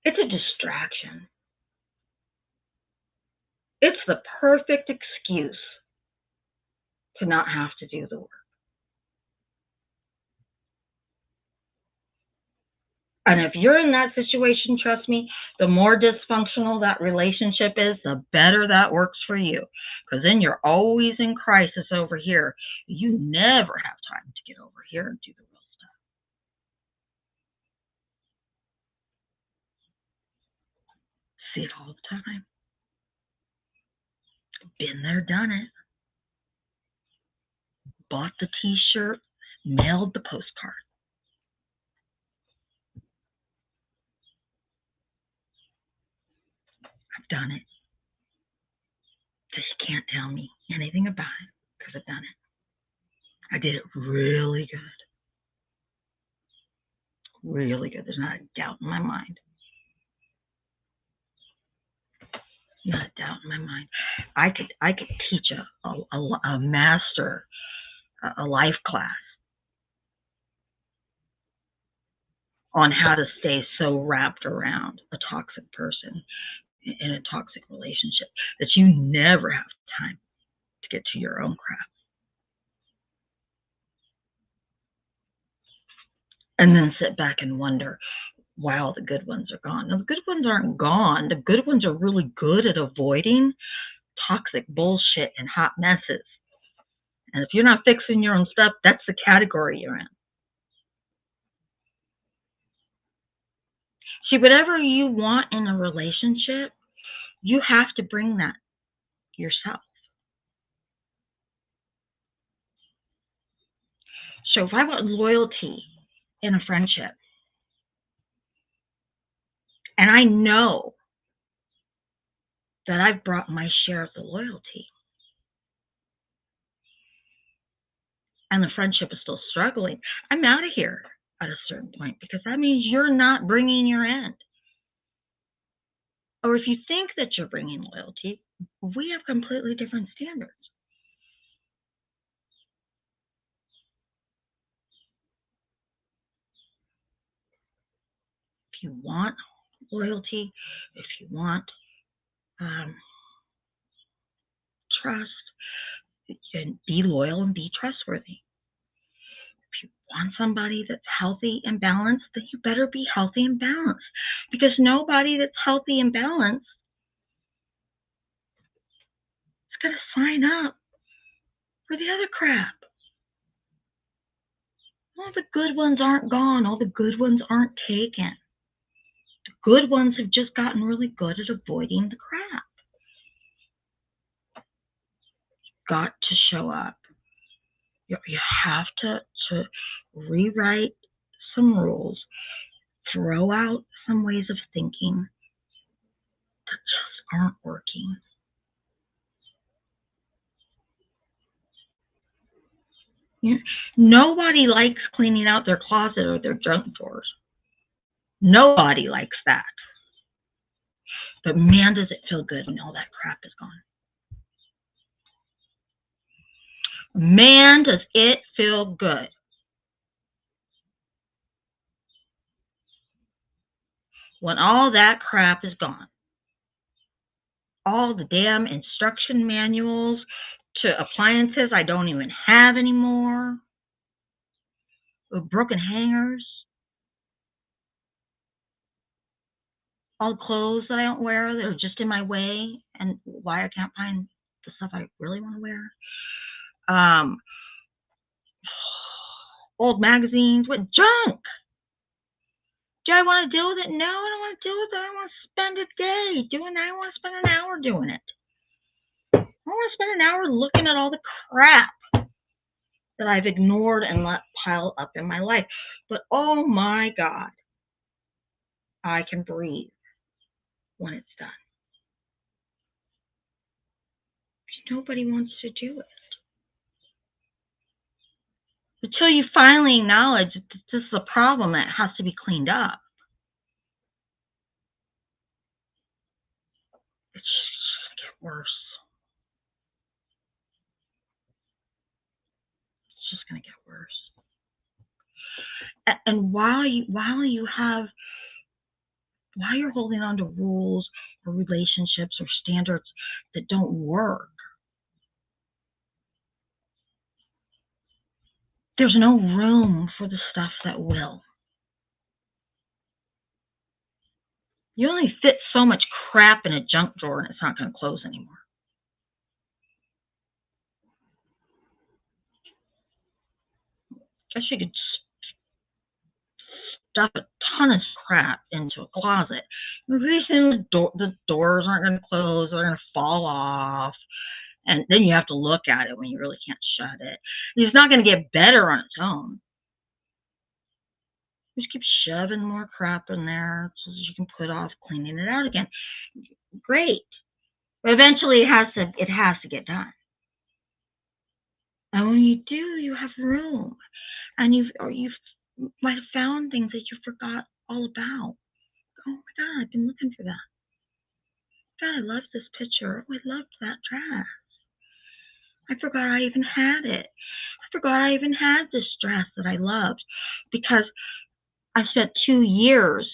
[SPEAKER 1] It's a distraction. It's the perfect excuse to not have to do the work. And if you're in that situation, trust me, the more dysfunctional that relationship is, the better that works for you. Because then you're always in crisis over here. You never have time to get over here and do the real stuff. See it all the time. Been there, done it. Bought the t-shirt, mailed the postcard. I've done it. Just can't tell me anything about it because I've done it. I did it really good. Really good. There's not a doubt in my mind. Not a doubt in my mind. I could teach a master, a life class on how to stay so wrapped around a toxic person in a toxic relationship that you never have time to get to your own crap. And then sit back and wonder why all the good ones are gone. Now, the good ones aren't gone. The good ones are really good at avoiding toxic bullshit and hot messes. And if you're not fixing your own stuff, that's the category you're in. See, whatever you want in a relationship, you have to bring that yourself. So if I want loyalty in a friendship, and I know that I've brought my share of the loyalty, and the friendship is still struggling, I'm out of here at a certain point, because that means you're not bringing your end. Or if you think that you're bringing loyalty, we have completely different standards. If you want loyalty, if you want trust, and be loyal and be trustworthy. If you want somebody that's healthy and balanced, then you better be healthy and balanced, because nobody that's healthy and balanced is going to sign up for the other crap. All the good ones aren't gone. All the good ones aren't taken. The good ones have just gotten really good at avoiding the crap. You've got to show up. You have to rewrite some rules, throw out some ways of thinking that just aren't working. Nobody likes cleaning out their closet or their junk drawers. Nobody likes that. But man, does it feel good when all that crap is gone. Man, does it feel good. When all that crap is gone. All the damn instruction manuals to appliances I don't even have anymore. Broken hangers. All the clothes that I don't wear that are just in my way, and why I can't find the stuff I really want to wear. Old magazines with junk. Do I want to deal with it? No, I don't want to deal with it. I want to spend a day doing it. I want to spend an hour doing it. I want to spend an hour looking at all the crap that I've ignored and let pile up in my life. But oh my God, I can breathe when it's done. Nobody wants to do it. Until you finally acknowledge that this is a problem that has to be cleaned up. It's worse. It's just going to get worse. And while you're holding on to rules or relationships or standards that don't work, there's no room for the stuff that will. You only fit so much crap in a junk drawer and it's not going to close anymore. Guess you could stuff a ton of crap into a closet. The doors aren't going to close, they're going to fall off. And then you have to look at it when you really can't shut it. It's not going to get better on its own. You just keep shoving more crap in there so that you can put off cleaning it out again. Great. But eventually it has to get done. And when you do, you have room. And you might have found things that you forgot all about. Oh my God, I've been looking for that. God, I love this picture. Oh, I loved that dress. I forgot I even had it. I forgot I even had this dress that I loved because I spent 2 years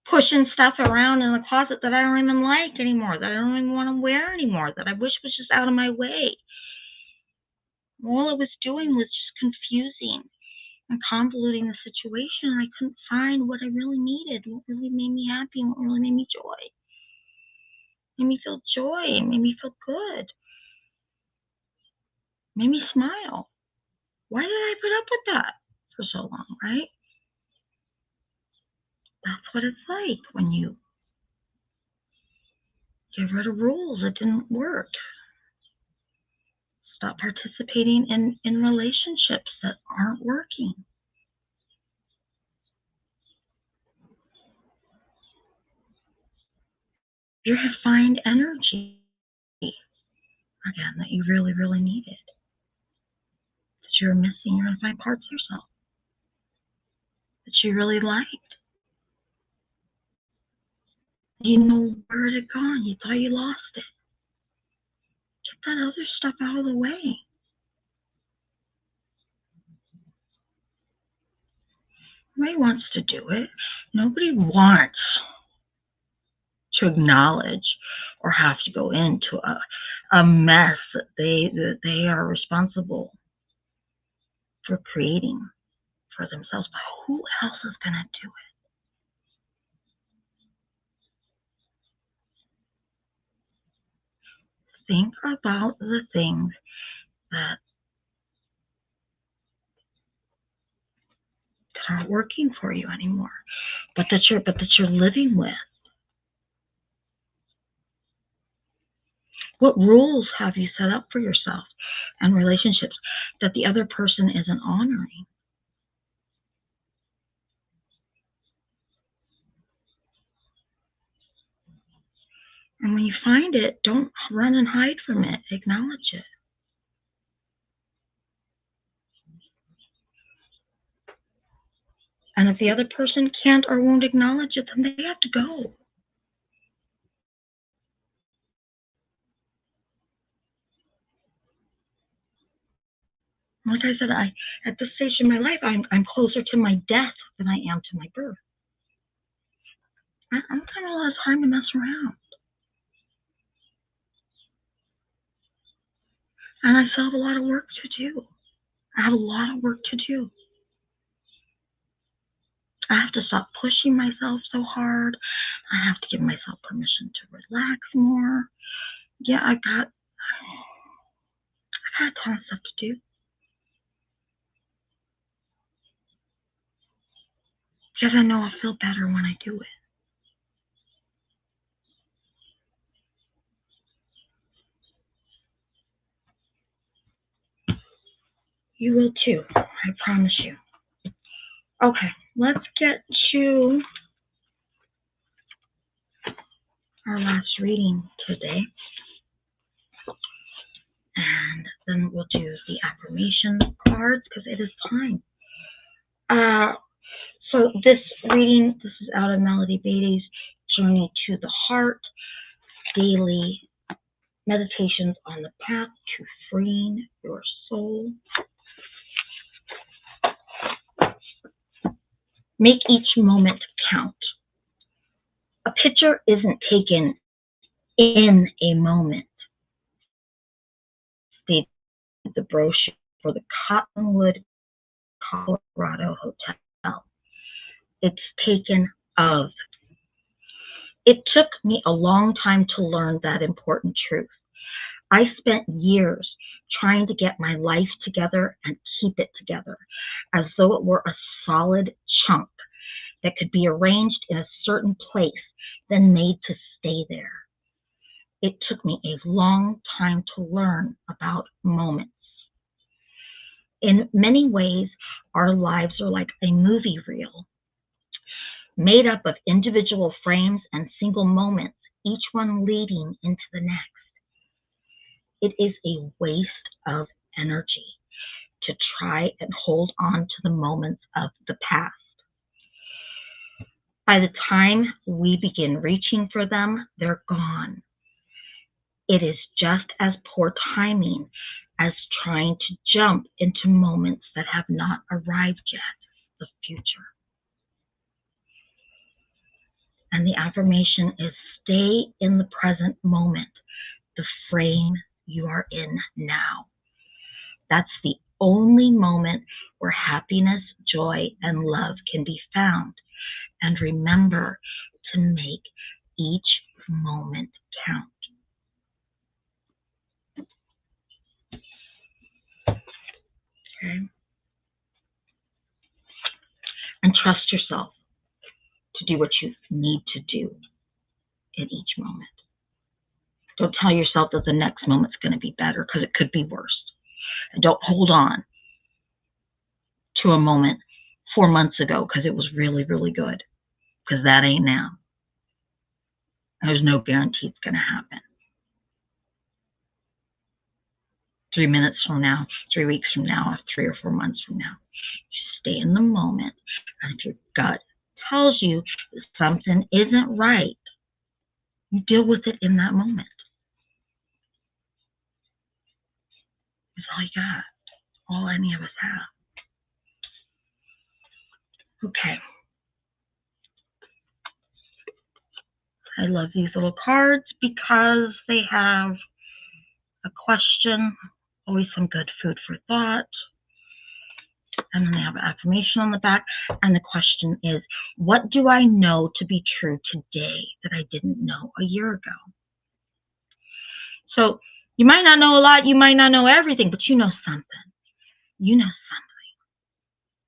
[SPEAKER 1] pushing stuff around in the closet that I don't even like anymore, that I don't even want to wear anymore, that I wish was just out of my way. All it was doing was just confusing and convoluting the situation. I couldn't find what I really needed, what really made me happy, and what really made me joy. It made me feel joy. It made me feel good. It made me smile. Why did I put up with that for so long, right? That's what it's like when you get rid of rules that didn't work. Stop participating in relationships that aren't working. You're going to find energy again that you really, really needed. That you're missing. You're going to find parts of yourself that you really liked. You know where it had gone. You thought you lost it. Get that other stuff out of the way. Nobody wants to do it. Nobody wants to acknowledge or have to go into a mess that they are responsible for creating for themselves. But who else is going to do it? Think about the things that aren't working for you anymore, but that you're living with. What rules have you set up for yourself and relationships that the other person isn't honoring? And when you find it, don't run and hide from it. Acknowledge it. And if the other person can't or won't acknowledge it, then they have to go. Like I said, at this stage in my life, I'm closer to my death than I am to my birth. I don't have a lot of time to mess around. And I still have a lot of work to do. I have a lot of work to do. I have to stop pushing myself so hard. I have to give myself permission to relax more. Yeah, I've got a ton of stuff to do. Because I know I'll feel better when I do it. You will too, I promise you. Okay, let's get to our last reading today. And then we'll do the affirmation cards because it is time. So this reading, this is out of Melody Beatty's Journey to the Heart, daily meditations on the path to freeing your soul. Make each moment count. A picture isn't taken in a moment, stated the brochure for the Cottonwood, Colorado Hotel. It's taken of. It took me a long time to learn that important truth. I spent years trying to get my life together and keep it together, as though it were a solid chunk that could be arranged in a certain place, then made to stay there. It took me a long time to learn about moments. In many ways, our lives are like a movie reel, made up of individual frames and single moments, each one leading into the next. It is a waste of energy to try and hold on to the moments of the past. By the time we begin reaching for them, they're gone. It is just as poor timing as trying to jump into moments that have not arrived yet, the future. And the affirmation is stay in the present moment, the frame you are in now. That's the only moment where happiness, joy, and love can be found. And remember to make each moment count. Okay? And trust yourself to do what you need to do in each moment. Don't tell yourself that the next moment's going to be better, because it could be worse. And don't hold on to a moment 4 months ago because it was really, really good, because that ain't now. There's no guarantee it's going to happen. 3 minutes from now, 3 weeks from now, 3 or 4 months from now. Just stay in the moment. And if your gut tells you that something isn't right, you deal with it in that moment. That's all you got. All any of us have. Okay. I love these little cards because they have a question, always some good food for thought. And then they have an affirmation on the back. And the question is, what do I know to be true today that I didn't know a year ago? So you might not know a lot, you might not know everything, but you know something. You know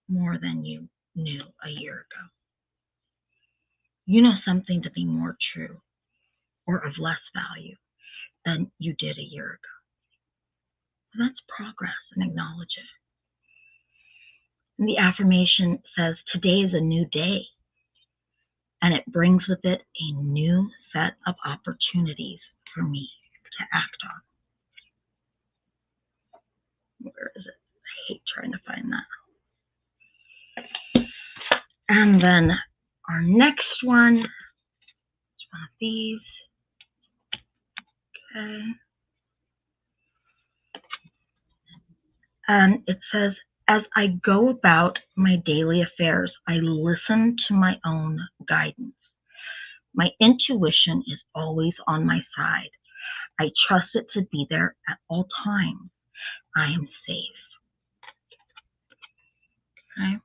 [SPEAKER 1] something more than you knew a year ago. You know something to be more true or of less value than you did a year ago. And that's progress, and acknowledge it. And the affirmation says, today is a new day, and it brings with it a new set of opportunities for me to act on. Where is it? I hate trying to find that. And then our next one is one of these. Okay. And it says, as I go about my daily affairs, I listen to my own guidance. My intuition is always on my side. I trust it to be there at all times. I am safe. Okay.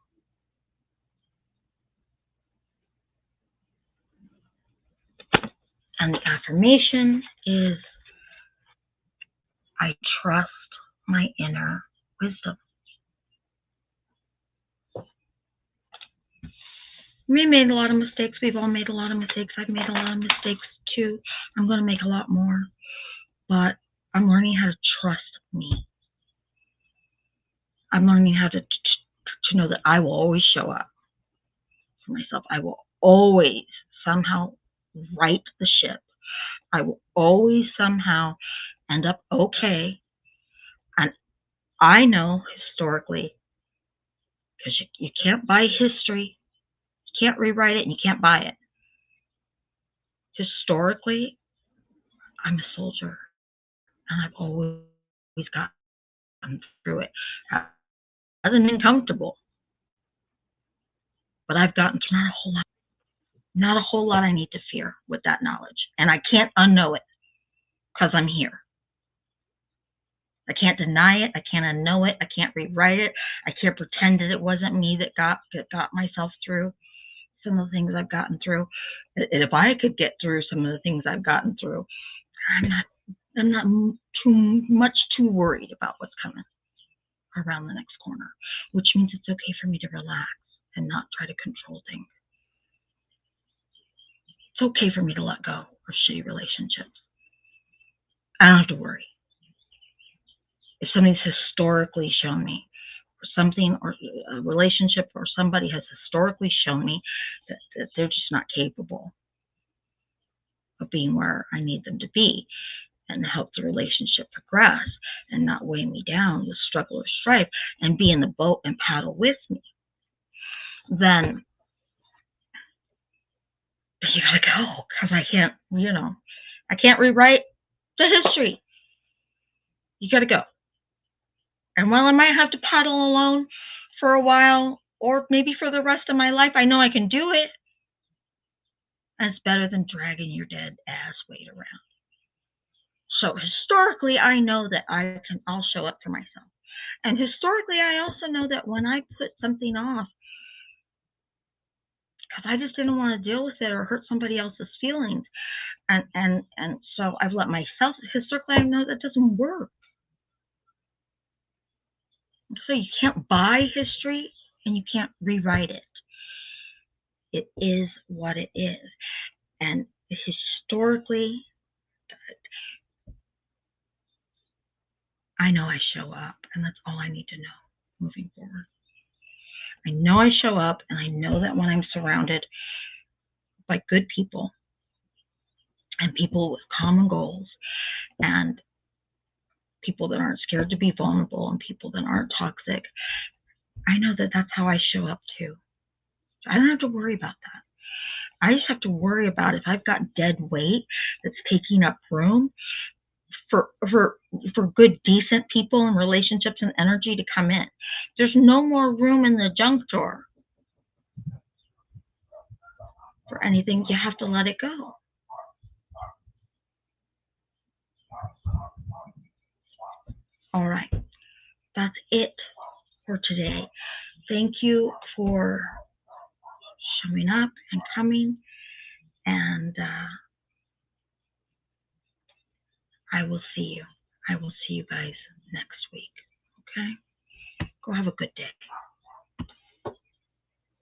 [SPEAKER 1] And the affirmation is, I trust my inner wisdom. We made a lot of mistakes. We've all made a lot of mistakes. I've made a lot of mistakes too. I'm going to make a lot more. But I'm learning how to trust me. I'm learning how to know that I will always show up for myself. I will always somehow right the ship. I will always somehow end up okay. And I know historically, because you can't buy history, you can't rewrite it, and you can't buy it. Historically, I'm a soldier, and I've always gotten through it. It hasn't been comfortable, but I've gotten through not a whole lot. Not a whole lot I need to fear with that knowledge. And I can't unknow it because I'm here. I can't deny it. I can't unknow it. I can't rewrite it. I can't pretend that it wasn't me that got myself through some of the things I've gotten through. And if I could get through some of the things I've gotten through, I'm not too worried about what's coming around the next corner, which means it's okay for me to relax and not try to control things. It's okay for me to let go of shitty relationships. I don't have to worry. If somebody's historically shown me, or something, or a relationship, or somebody has historically shown me that they're just not capable of being where I need them to be and help the relationship progress and not weigh me down with struggle or strife and be in the boat and paddle with me, then you gotta go, because I can't rewrite the history. You gotta go. And while I might have to paddle alone for a while, or maybe for the rest of my life, I know I can do it. And it's better than dragging your dead ass weight around. So historically, I know that I'll show up for myself. And historically, I also know that when I put something off, because I just didn't want to deal with it or hurt somebody else's feelings, and so I've let myself. Historically, I know that doesn't work. So you can't buy history and you can't rewrite it. It is what it is. And historically, I know I show up, and that's all I need to know moving forward. I know I show up, and I know that when I'm surrounded by good people and people with common goals and people that aren't scared to be vulnerable and people that aren't toxic, I know that that's how I show up too. I don't have to worry about that. I just have to worry about if I've got dead weight that's taking up room for good, decent people and relationships and energy to come in. There's no more room in the junk drawer for anything. You have to let it go. All right. That's it for today. Thank you for showing up and coming. And I will see you. I will see you guys next week. Okay? Go have a good day.